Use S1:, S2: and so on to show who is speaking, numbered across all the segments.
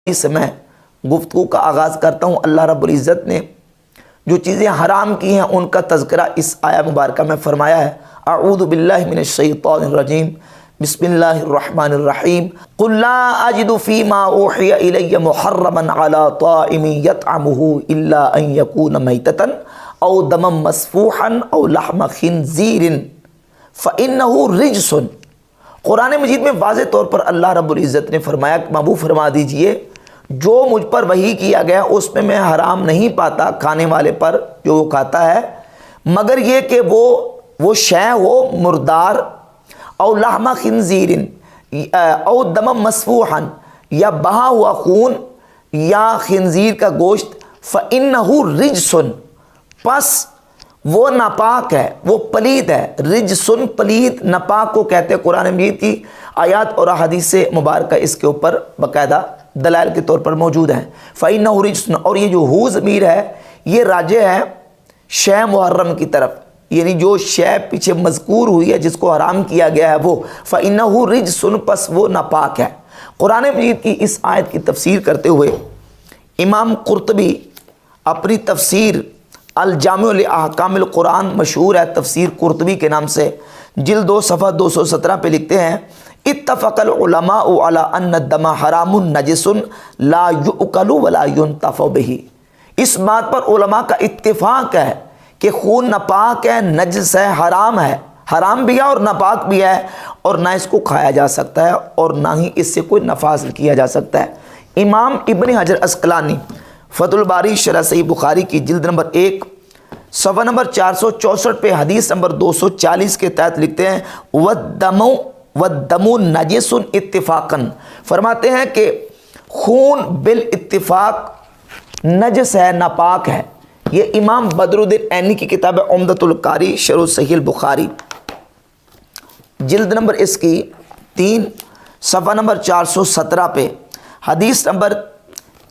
S1: سے میں گفتگو کا آغاز کرتا ہوں۔ اللہ رب العزت نے جو چیزیں حرام کی ہیں ان کا تذکرہ اس آیہ مبارکہ میں فرمایا ہے۔ اعوذ باللہ من الشیطان الرجیم، بسم اللہ الرحمن الرحیم۔ قل لا اجد فیما اوحی الی محرما علی طاعم یطعمہ الا ان یکون میتۃ او دما مسفوحا او لحم خنزیر فانہ رجس۔ قرآن مجید میں واضح طور پر اللہ رب العزت نے فرمایا کہ محبوب فرما دیجئے جو مجھ پر وحی کیا گیا اس میں حرام نہیں پاتا کھانے والے پر جو وہ کھاتا ہے، مگر یہ کہ وہ شے ہو مردار، او لحم خنزیر او دم مسفوحا، یا بہا ہوا خون یا خنزیر کا گوشت، فَإِنَّهُ رِجْسٌ، پس وہ ناپاک ہے، وہ پلید ہے۔ رجسن پلید ناپاک کو کہتے ہیں۔ قرآن مجید کی آیات اور احادیث مبارکہ اس کے اوپر باقاعدہ دلائل کے طور پر موجود ہیں۔ فَإِنَّهُ رِجْسٌ، اور یہ جو ہو ضمیر ہے یہ راجع ہے شے محرم کی طرف، یعنی جو شے پیچھے مذکور ہوئی ہے جس کو حرام کیا گیا ہے وہ فَإِنَّهُ رِجْسٌ، پس وہ ناپاک ہے۔ قرآن مجید کی اس آیت کی تفسیر کرتے ہوئے امام قرطبی اپنی تفسیر الجامع لاحکام القرآن، مشہور ہے تفسیر قرطبی کے نام سے، جلد 2 صفحہ 217 پہ لکھتے ہیں: اتفق العلماء علی ان الدم حرام نجس لا یؤکل ولا ينتفع به۔ اس بات پر علماء کا اتفاق ہے کہ خون ناپاک ہے، نجس ہے، حرام بھی ہے اور ناپاک بھی ہے، اور نہ اس کو کھایا جا سکتا ہے اور نہ ہی اس سے کوئی نفع حاصل کیا جا سکتا ہے۔ امام ابن حجر عسقلانی فتح الباری شرح صحیح بخاری کی جلد نمبر 1 صفحہ نمبر 464 پہ حدیث نمبر 240 کے تحت لکھتے ہیں: وَالدَّمُ نَجِسٌ اتفاقاً، فرماتے ہیں کہ خون بالاتفاق نجس ہے، ناپاک ہے۔ یہ امام بدر الدین عینی کی کتاب عمدۃ القاری شرح صحیح البخاری جلد نمبر اس کی 3 صفحہ نمبر 417 پہ حدیث نمبر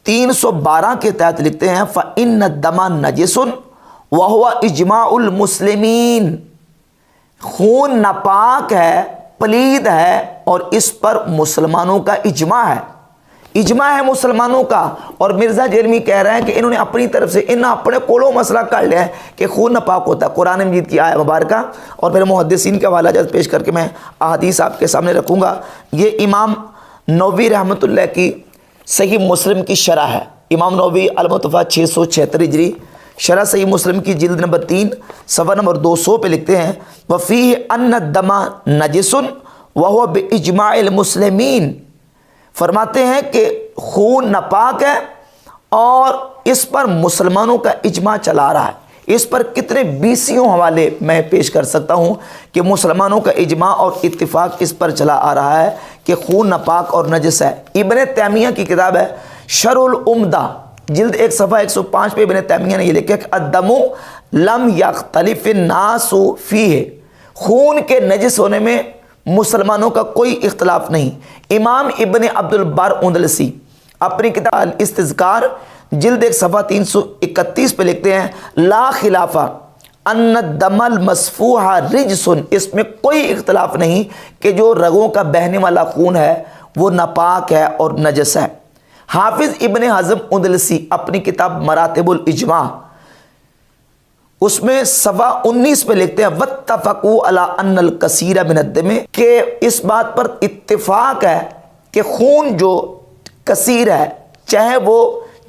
S1: 312 کے تحت لکھتے ہیں: فَإِنَّ الدَّمَ نَجِسٌ وَهُوَ إِجْمَاعُ الْمُسْلِمِينَ، خون ناپاک ہے، پلید ہے، اور اس پر مسلمانوں کا اجماع ہے مسلمانوں کا۔ اور مرزا جیلمی کہہ رہے ہیں کہ انہوں نے اپنی طرف سے اپنے کولو مسئلہ کر لیا ہے کہ خون ناپاک ہوتا ہے۔ قرآن مجید کی آیہ مبارکہ اور پھر محدثین کے حوالہ جات پیش کر کے میں احادیث آپ کے سامنے رکھوں گا۔ یہ امام نووی رحمۃ اللہ کی صحیح مسلم کی شرح ہے۔ امام نووی المتوفیٰ 676 ہجری شرح صحیح مسلم کی جلد نمبر 3 صفحہ نمبر 200 پہ لکھتے ہیں: وَفِيهِ أَنَّ الدَّمَ نَجِسٌ وَهُوَ بِإِجْمَاعِ الْمُسْلِمِينَ، فرماتے ہیں کہ خون ناپاک ہے اور اس پر مسلمانوں کا اجماع چلا رہا ہے۔ اس پر کتنے 20 حوالے میں پیش کر سکتا ہوں کہ مسلمانوں کا اجماع اور اتفاق اس پر چلا آ رہا ہے کہ خون ناپاک اور نجس ہے۔ ابن تیمیہ کی کتاب ہے شرح العمدہ جلد 1 صفحہ 105 پہ ابن تیمیہ نے یہ لکھا کہ الدم لم یختلف الناس فیہ، خون کے نجس ہونے میں مسلمانوں کا کوئی اختلاف نہیں۔ امام ابن عبد البر اندلسی اپنی کتاب الاستذکار جلد 1 صفحہ 331 پہ لکھتے ہیں: لا خلاف ان الدم المسفوح رجس، اس میں کوئی اختلاف نہیں کہ جو رگوں کا بہنے والا خون ہے وہ ناپاک ہے اور نجس ہے۔ حافظ ابن حزم اندلسی اپنی کتاب مراتب الاجماع اس میں صفحہ 19 پہ لکھتے ہیں: واتفقوا علی ان الکثیر من الدم، کہ اس بات پر اتفاق ہے کہ خون جو کثیر ہے، چاہے وہ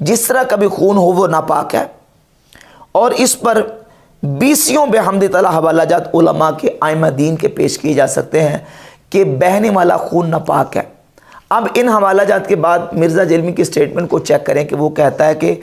S1: جس طرح کا بھی خون ہو، وہ ناپاک ہے۔ اور اس پر 20 بحمد تعالی حوالہ جات علماء کے ائمہ دین کے پیش کیے جا سکتے ہیں کہ بہنے والا خون ناپاک ہے۔ اب ان حوالہ جات کے بعد مرزا جیلمی کی سٹیٹمنٹ کو چیک کریں کہ وہ کہتا ہے کہ